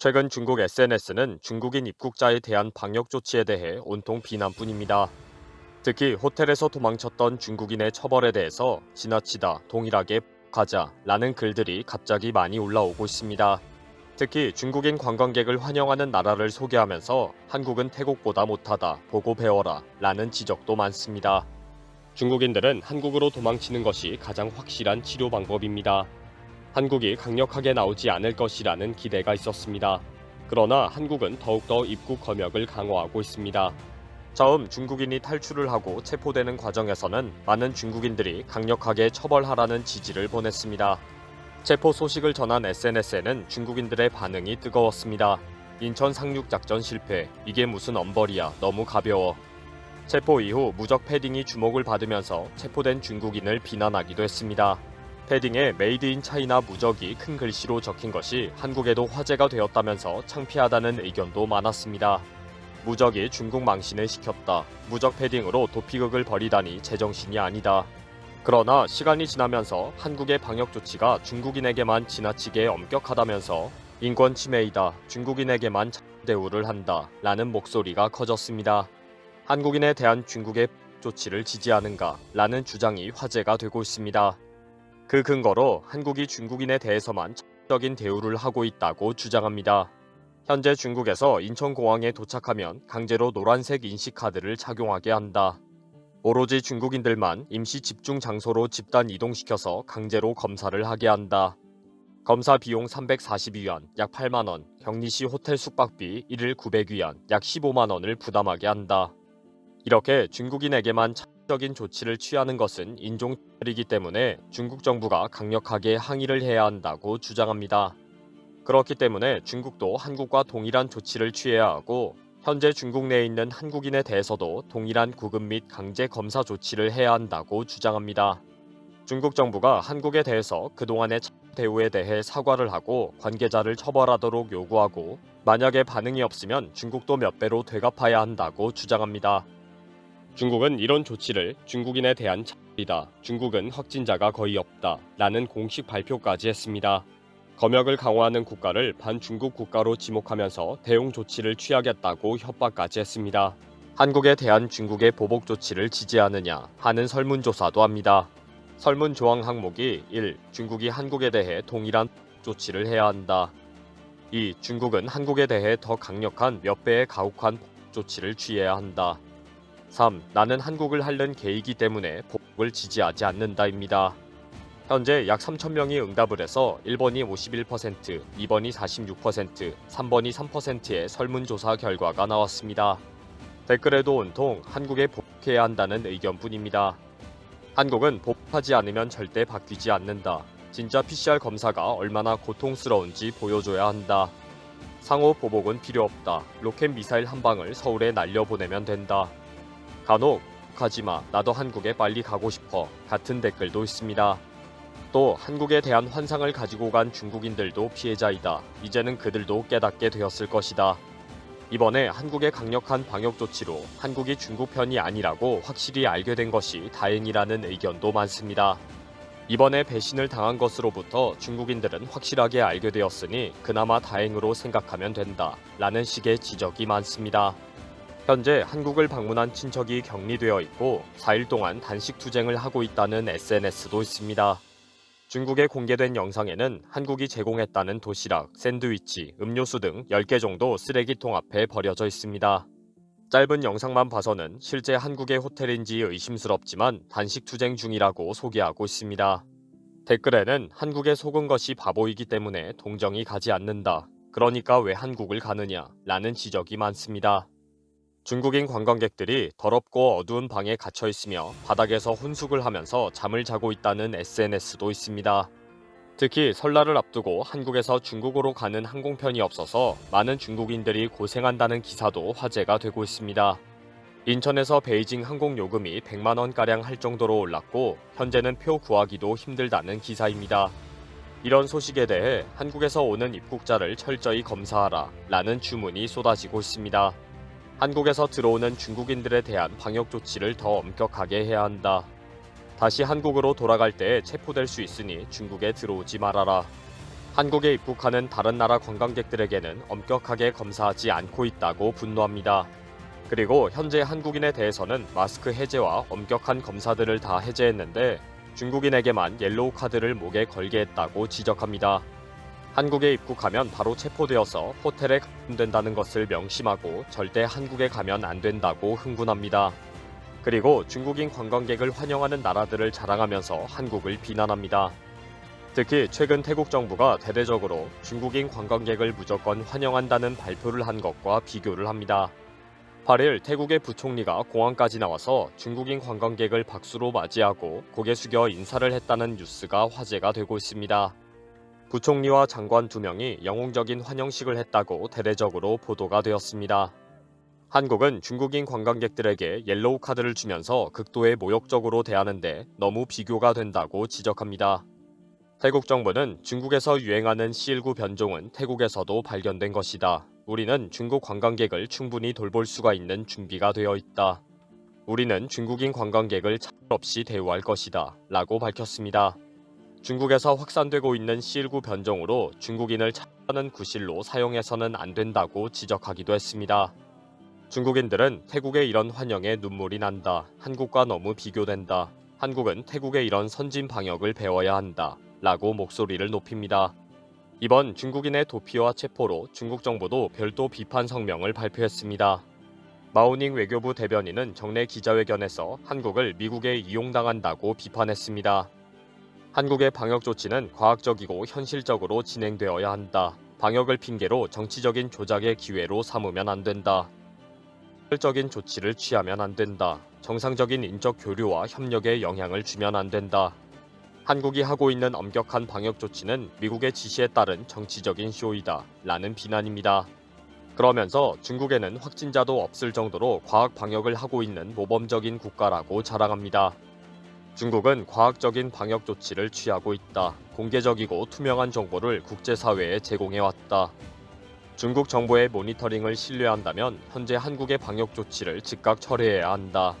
최근 중국 SNS는 중국인 입국자에 대한 방역 조치에 대해 온통 비난뿐입니다. 특히 호텔에서 도망쳤던 중국인의 처벌에 대해서 지나치다, 동일하게 가자라는 글들이 갑자기 많이 올라오고 있습니다. 특히 중국인 관광객을 환영하는 나라를 소개하면서 한국은 태국보다 못하다, 보고 배워라 라는 지적도 많습니다. 중국인들은 한국으로 도망치는 것이 가장 확실한 치료 방법입니다. 한국이 강력하게 나오지 않을 것이라는 기대가 있었습니다. 그러나 한국은 더욱더 입국 검역을 강화하고 있습니다. 처음 중국인이 탈출을 하고 체포되는 과정에서는 많은 중국인들이 강력하게 처벌하라는 지지를 보냈습니다. 체포 소식을 전한 SNS에는 중국인들의 반응이 뜨거웠습니다. 인천 상륙작전 실패, 이게 무슨 엄벌이야, 너무 가벼워. 체포 이후 무적 패딩이 주목을 받으면서 체포된 중국인을 비난하기도 했습니다. 패딩에 메이드 인 차이나 무적이 큰 글씨로 적힌 것이 한국에도 화제가 되었다면서 창피하다는 의견도 많았습니다. 무적이 중국 망신을 시켰다. 무적 패딩으로 도피극을 벌이다니 제정신이 아니다. 그러나 시간이 지나면서 한국의 방역 조치가 중국인에게만 지나치게 엄격하다면서 인권 침해이다. 중국인에게만 대우를 한다. 라는 목소리가 커졌습니다. 한국인에 대한 중국의 조치를 지지하는가? 라는 주장이 화제가 되고 있습니다. 그 근거로 한국이 중국인에 대해서만 적인 대우를 하고 있다고 주장합니다. 현재 중국에서 인천공항에 도착하면 강제로 노란색 인식카드를 착용하게 한다. 오로지 중국인들만 임시 집중 장소로 집단 이동시켜서 강제로 검사를 하게 한다. 검사 비용 342위안, 약 8만원, 격리시 호텔 숙박비 1일 900위안, 약 15만원을 부담하게 한다. 이렇게 중국인에게만 적인 조치를 취하는 것은 인종차별이기 때문에 중국 정부가 강력하게 항의를 해야 한다고 주장합니다. 그렇기 때문에 중국도 한국과 동일한 조치를 취해야 하고 현재 중국 내에 있는 한국인에 대해서도 동일한 구급 및 강제 검사 조치를 해야 한다고 주장합니다. 중국 정부가 한국에 대해서 그동안의 대우에 대해 사과를 하고 관계자를 처벌하도록 요구하고 만약에 반응이 없으면 중국도 몇 배로 되갚아야 한다고 주장합니다. 중국은 이런 조치를 중국인에 대한 차별이다. 중국은 확진자가 거의 없다. 라는 공식 발표까지 했습니다. 검역을 강화하는 국가를 반중국 국가로 지목하면서 대응 조치를 취하겠다고 협박까지 했습니다. 한국에 대한 중국의 보복 조치를 지지하느냐 하는 설문조사도 합니다. 설문 조항 항목이 1. 중국이 한국에 대해 동일한 조치를 해야 한다. 2. 중국은 한국에 대해 더 강력한 몇 배의 가혹한 조치를 취해야 한다. 3. 나는 한국을 핥는 개이기 때문에 보복을 지지하지 않는다입니다. 현재 약 3,000명이 응답을 해서 1번이 51%, 2번이 46%, 3번이 3%의 설문조사 결과가 나왔습니다. 댓글에도 온통 한국에 보복해야 한다는 의견뿐입니다. 한국은 보복하지 않으면 절대 바뀌지 않는다. 진짜 PCR 검사가 얼마나 고통스러운지 보여줘야 한다. 상호 보복은 필요 없다. 로켓 미사일 한 방을 서울에 날려보내면 된다. 간혹 가지마 나도 한국에 빨리 가고 싶어 같은 댓글도 있습니다. 또 한국에 대한 환상을 가지고 간 중국인들도 피해자이다. 이제는 그들도 깨닫게 되었을 것이다. 이번에 한국의 강력한 방역 조치로 한국이 중국 편이 아니라고 확실히 알게 된 것이 다행이라는 의견도 많습니다. 이번에 배신을 당한 것으로부터 중국인들은 확실하게 알게 되었으니 그나마 다행으로 생각하면 된다. 라는 식의 지적이 많습니다. 현재 한국을 방문한 친척이 격리되어 있고 4일 동안 단식 투쟁을 하고 있다는 SNS도 있습니다. 중국에 공개된 영상에는 한국이 제공했다는 도시락, 샌드위치, 음료수 등 10개 정도 쓰레기통 앞에 버려져 있습니다. 짧은 영상만 봐서는 실제 한국의 호텔인지 의심스럽지만 단식 투쟁 중이라고 소개하고 있습니다. 댓글에는 한국에 속은 것이 바보이기 때문에 동정이 가지 않는다. 그러니까 왜 한국을 가느냐? 라는 지적이 많습니다. 중국인 관광객들이 더럽고 어두운 방에 갇혀 있으며 바닥에서 혼숙을 하면서 잠을 자고 있다는 SNS도 있습니다. 특히 설날을 앞두고 한국에서 중국으로 가는 항공편이 없어서 많은 중국인들이 고생한다는 기사도 화제가 되고 있습니다. 인천에서 베이징 항공 요금이 100만 원가량 할 정도로 올랐고 현재는 표 구하기도 힘들다는 기사입니다. 이런 소식에 대해 한국에서 오는 입국자를 철저히 검사하라 라는 주문이 쏟아지고 있습니다. 한국에서 들어오는 중국인들에 대한 방역 조치를 더 엄격하게 해야 한다. 다시 한국으로 돌아갈 때 체포될 수 있으니 중국에 들어오지 말아라. 한국에 입국하는 다른 나라 관광객들에게는 엄격하게 검사하지 않고 있다고 분노합니다. 그리고 현재 한국인에 대해서는 마스크 해제와 엄격한 검사들을 다 해제했는데 중국인에게만 옐로우 카드를 목에 걸게 했다고 지적합니다. 한국에 입국하면 바로 체포되어서 호텔에 감금된다는 것을 명심하고 절대 한국에 가면 안 된다고 흥분합니다. 그리고 중국인 관광객을 환영하는 나라들을 자랑하면서 한국을 비난합니다. 특히 최근 태국 정부가 대대적으로 중국인 관광객을 무조건 환영한다는 발표를 한 것과 비교를 합니다. 8일 태국의 부총리가 공항까지 나와서 중국인 관광객을 박수로 맞이하고 고개 숙여 인사를 했다는 뉴스가 화제가 되고 있습니다. 부총리와 장관 2명이 영웅적인 환영식을 했다고 대대적으로 보도가 되었습니다. 한국은 중국인 관광객들에게 옐로우 카드를 주면서 극도의 모욕적으로 대하는데 너무 비교가 된다고 지적합니다. 태국 정부는 중국에서 유행하는 C19 변종은 태국에서도 발견된 것이다. 우리는 중국 관광객을 충분히 돌볼 수가 있는 준비가 되어 있다. 우리는 중국인 관광객을 차별 없이 대우할 것이다. 라고 밝혔습니다. 중국에서 확산되고 있는 C19 변종으로 중국인을 차별하는 구실로 사용해서는 안 된다고 지적하기도 했습니다. 중국인들은 태국의 이런 환영에 눈물이 난다. 한국과 너무 비교된다. 한국은 태국의 이런 선진 방역을 배워야 한다. 라고 목소리를 높입니다. 이번 중국인의 도피와 체포로 중국 정부도 별도 비판 성명을 발표했습니다. 마오닝 외교부 대변인은 정례 기자회견에서 한국을 미국에 이용당한다고 비판했습니다. 한국의 방역 조치는 과학적이고 현실적으로 진행되어야 한다. 방역을 핑계로 정치적인 조작의 기회로 삼으면 안 된다. 적인 조치를 취하면 안 된다. 정상적인 인적 교류와 협력에 영향을 주면 안 된다. 한국이 하고 있는 엄격한 방역 조치는 미국의 지시에 따른 정치적인 쇼이다. 라는 비난입니다. 그러면서 중국에는 확진자도 없을 정도로 과학 방역을 하고 있는 모범적인 국가라고 자랑합니다. 중국은 과학적인 방역 조치를 취하고 있다. 공개적이고 투명한 정보를 국제사회에 제공해왔다. 중국 정부의 모니터링을 신뢰한다면 현재 한국의 방역 조치를 즉각 철회해야 한다.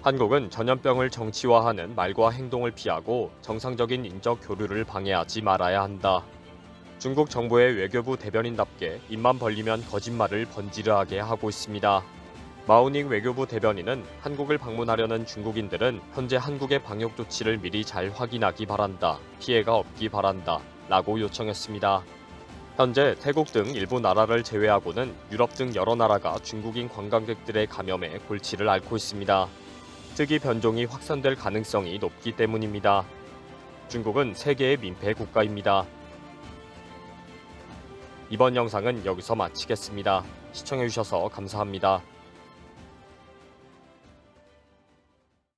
한국은 전염병을 정치화하는 말과 행동을 피하고 정상적인 인적 교류를 방해하지 말아야 한다. 중국 정부의 외교부 대변인답게 입만 벌리면 거짓말을 번지르하게 하고 있습니다. 마오닝 외교부 대변인은 한국을 방문하려는 중국인들은 현재 한국의 방역 조치를 미리 잘 확인하기 바란다. 피해가 없기 바란다. 라고 요청했습니다. 현재 태국 등 일부 나라를 제외하고는 유럽 등 여러 나라가 중국인 관광객들의 감염에 골치를 앓고 있습니다. 특이 변종이 확산될 가능성이 높기 때문입니다. 중국은 세계의 민폐 국가입니다. 이번 영상은 여기서 마치겠습니다. 시청해주셔서 감사합니다.